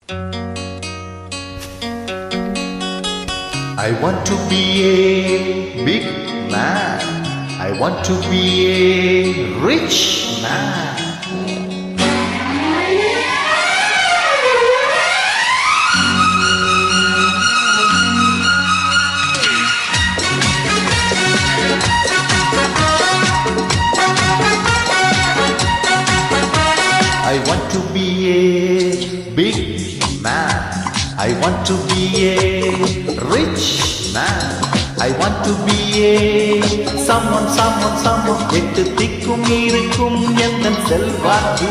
I want to be a big man. I want to be a rich man. I want to be a big man. I want to be a rich man. I want to be a someone. எட்டு திக்கும் இருக்கும் எந்தன் செல்வாக்கு,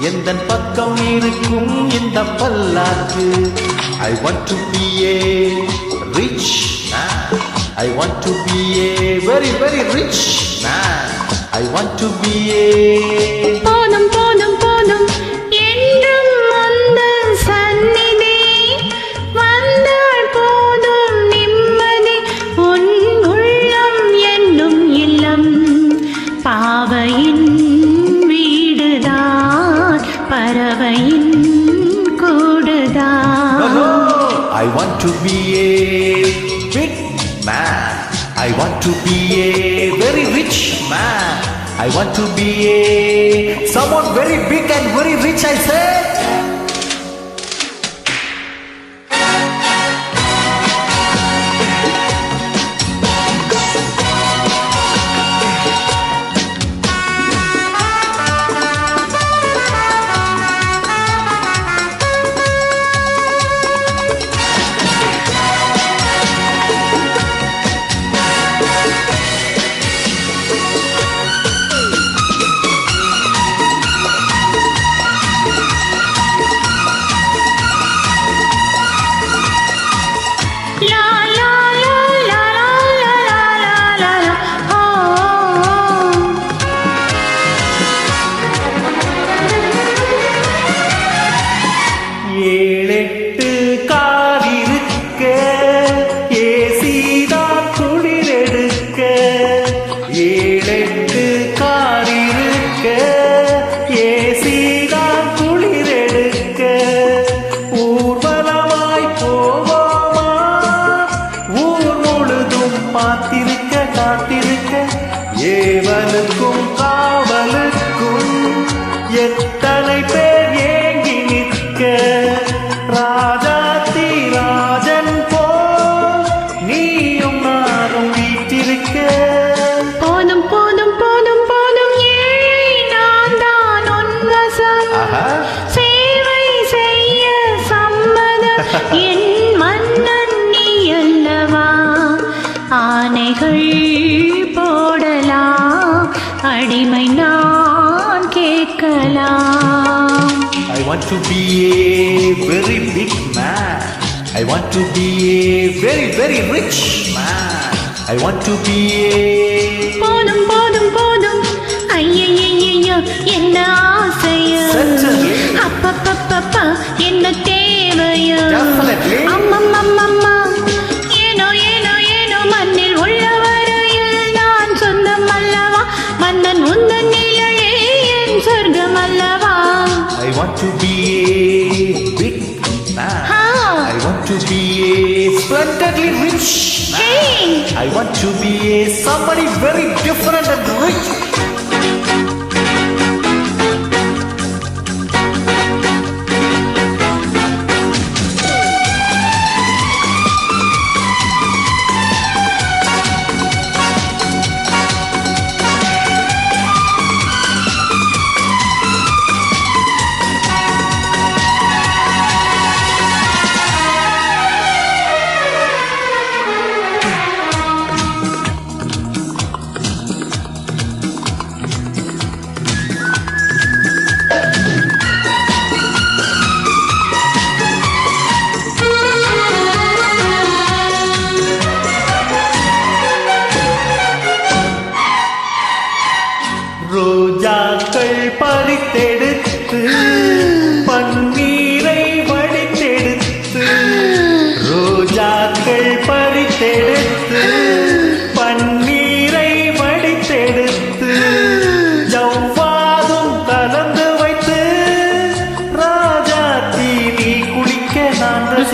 எந்தன் பக்கம் இருக்கும் இந்த பல்லாக்கு. I want to be a rich man. I want to be a very rich man. I want to be a போதும் போதும் போதும் என்றும் அந்த சந்நிதி வந்தால் போதும் நிம்மதி. உன் உள்ளம் என்னும் இல்லம் பாவையின் வீடுதான், பறவையின் கூடுதான். I want to be a big man. I want to be a very rich man. I want to be a someone very big and very rich, I said. ஏழெட்டு கார் இருக்க, ஏசிதான் குளிரெடுக்க. ஏழெட்டு கார் இருக்க, ஏசிதான் குளிரெடுக்க. ஊர்வலமாய் போவோமா, ஊர் முழுதும் பார்த்திருக்க காத்திருக்க. ஏவலுக்கும் காவலுக்கும் எத்தனை பேர் ஏங்கி நிற்க. ராஜாதி ராஜன் போல் நீயும் நானும் வீட்டிருக்க. போதும் போதும் போதும் போதும் ஏழை நான் தான் உன் வசம். சேவை செய்ய சம்மதம் என் மன்னன் நீ அல்லவா. ஆணைகள் போடலாம், அடிமை நான் கேட்கலாம். I want to be a very big man. I want to be a very rich man. I want to be a போதும் போதும் போதும் ஐயையையோ என்ன ஆசையோ, அப்பப்பப்பப்பா என்ன தேவையோ. Definitely. அம்மம்மம்மம்மா ஏனோ ஏனோ ஏனோ மண்ணில் உள்ள வரையில் நான் சொந்தம் அல்லவா. மன்னன் உந்தன் நிழலே என் சொர்க்கம் அல்லவா. I want to be a big man. I want to be a splendidly rich man. Hey. I want to be a somebody very different and rich.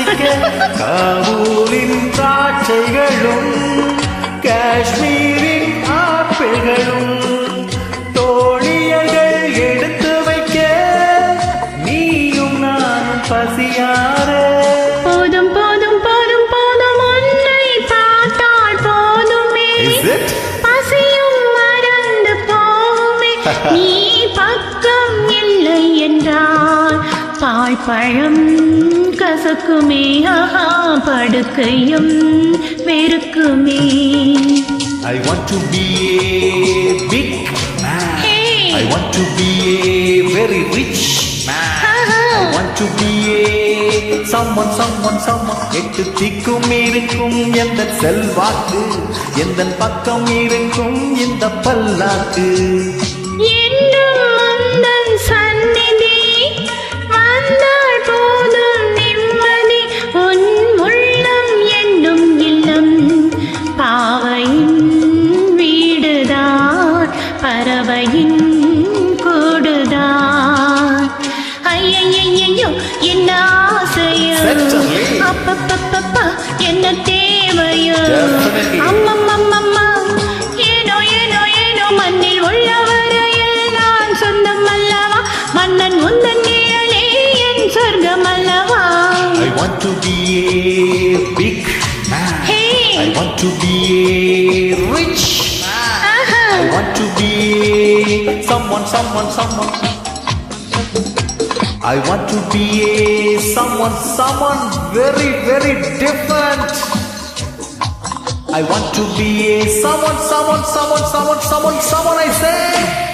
ரசிக்க காபூலின் திராட்சைகளும் காஷ்மீரின் ஆப்பிள்களும் தோழியர்கள் எடுத்து வைக்க நீயும் நானும் பசியார போதும் போதும் போதும் போதும் உன்னை பார்த்தால் போதுமே பசியும் மறந்து போமே நீ பக்கம் இல்லை என்றால் பால் பழம் கசக்குமே ஆஹா படுக்கையும் வெறுக்குமே I want to be a big man. Hey. I want to be a very rich man. I want to be a someone. எட்டு திக்கும் இருக்கும் எந்த செல்வாக்கு எந்த பக்கம் இருக்கும் இந்த பல்லாக்கு என்னும் முந்தன் சந்நிதி வந்தால் போதும் நிம்மதி உன் உள்ளம் என்னும் இல்லம் பாவையின் வீடுதான் பறவையின் கூடுதான் ஐயையையோ என்ன ஆசையோ Certainly. அப்பப்பப்பப்பா என்ன தேவையோ Definitely. அம்மம்மம்மம்மா ஏனோ ஏனோ ஏனோ மண்ணில் உள்ளவரையில் நான் சொந்தம் அல்லவா மன்னன் உந்தன் நிழலே என் சொர்க்கம் அல்லவா I want to be a big man. Hey. I want to be a rich man. Aha. I want to be someone. I want to be a someone very different. I want to be a someone I say.